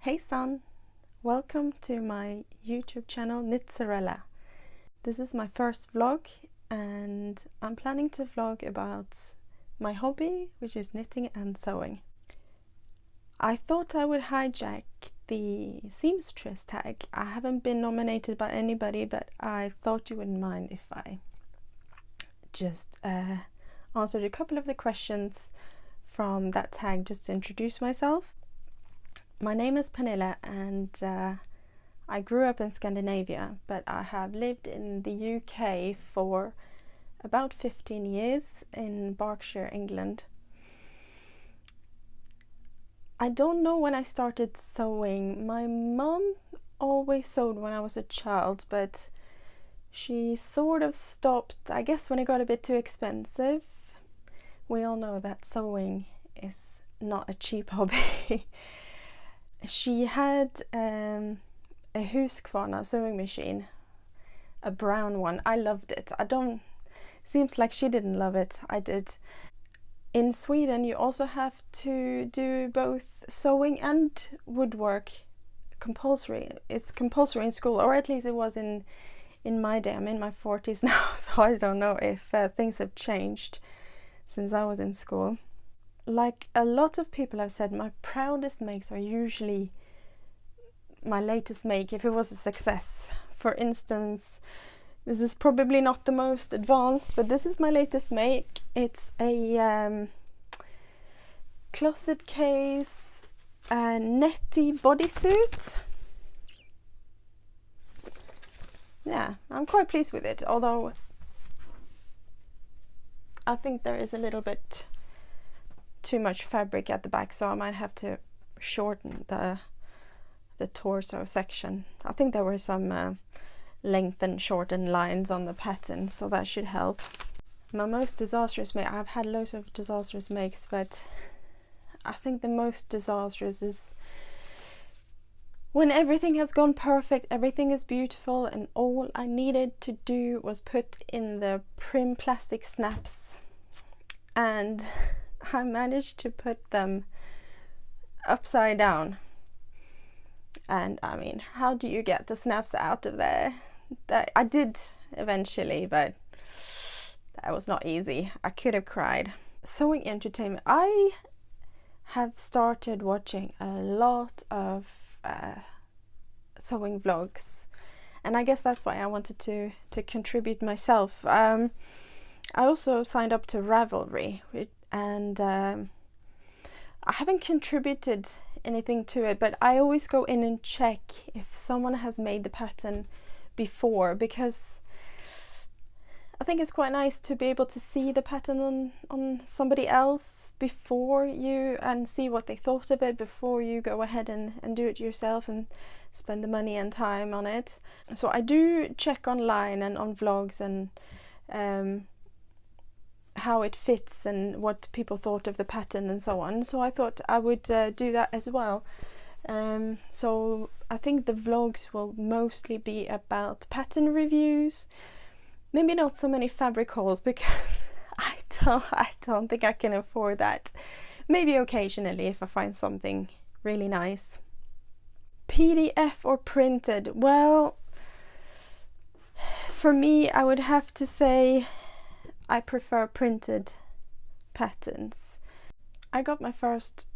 Hey son, welcome to my YouTube channel Knitsewrella. This is my first vlog and I'm planning to vlog about my hobby, which is knitting and sewing. I thought I would hijack the seamstress tag. I haven't been nominated by anybody, but I thought you wouldn't mind if I just answered a couple of the questions from that tag just to introduce myself. My name is Pernille and I grew up in Scandinavia, but I have lived in the UK for about 15 years in Berkshire, England. I don't know when I started sewing. My mum always sewed when I was a child, but she sort of stopped, I guess, when it got a bit too expensive. We all know that sewing is not a cheap hobby. She had a Husqvarna sewing machine, a brown one. I loved it. Seems like she didn't love it. I did. In Sweden you also have to do both sewing and woodwork compulsory. It's compulsory in school, or at least it was in my day. I'm in my 40s now, so I don't know if things have changed since I was in school. Like a lot of people have said, my proudest makes are usually my latest make if it was a success. For instance, this is probably not the most advanced, but this is my latest make. It's a closet case, a Nettie bodysuit. Yeah, I'm quite pleased with it, although I think there is a little bit too much fabric at the back, so I might have to shorten the torso section. I think there were some length and shorten lines on the pattern, so that should help. My most disastrous make, I've had loads of disastrous makes, but I think the most disastrous is when everything has gone perfect, everything is beautiful, and all I needed to do was put in the prim plastic snaps, and I managed to put them upside down. And I mean, how do you get the snaps out of there? That I did eventually, but that was not easy. I could have cried. Sewing entertainment. I have started watching a lot of sewing vlogs, and I guess that's why I wanted to contribute myself. I also signed up to Ravelry, and I haven't contributed anything to it, but I always go in and check if someone has made the pattern before, because I think it's quite nice to be able to see the pattern on somebody else before you, and see what they thought of it before you go ahead and do it yourself and spend the money and time on it. So I do check online and on vlogs and how it fits and what people thought of the pattern and so on. So I thought I would do that as well. So I think the vlogs will mostly be about pattern reviews. Maybe not so many fabric hauls, because I don't think I can afford that. Maybe occasionally if I find something really nice. PDF or printed? Well, for me I would have to say I prefer printed patterns. I got my first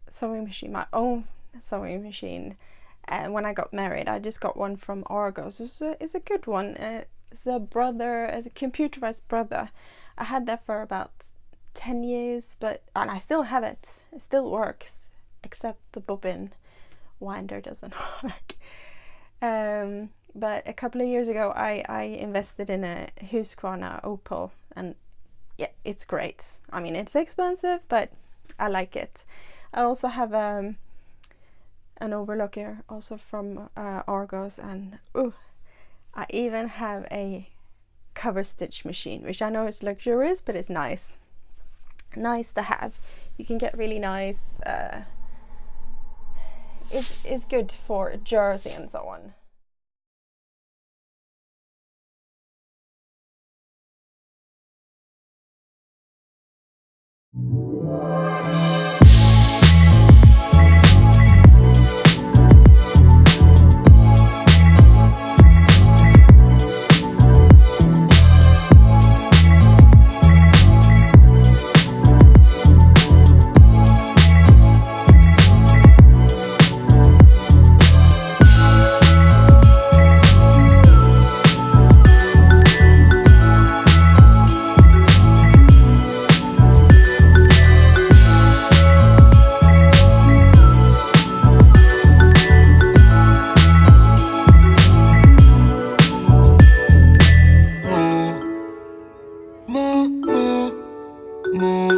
sewing machine, my own sewing machine, when I got married. I just got one from Argos. It's a good one. It's a computerized brother. I had that for about 10 years, and I still have it. It still works, except the bobbin winder doesn't work. But a couple of years ago I invested in a Husqvarna Opal, and yeah, it's great. I mean, it's expensive, but I like it. I also have an overlocker also from Argos, and I even have a cover stitch machine, which I know is luxurious, but it's nice to have. You can get really nice, it's good for jersey and so on. la, la.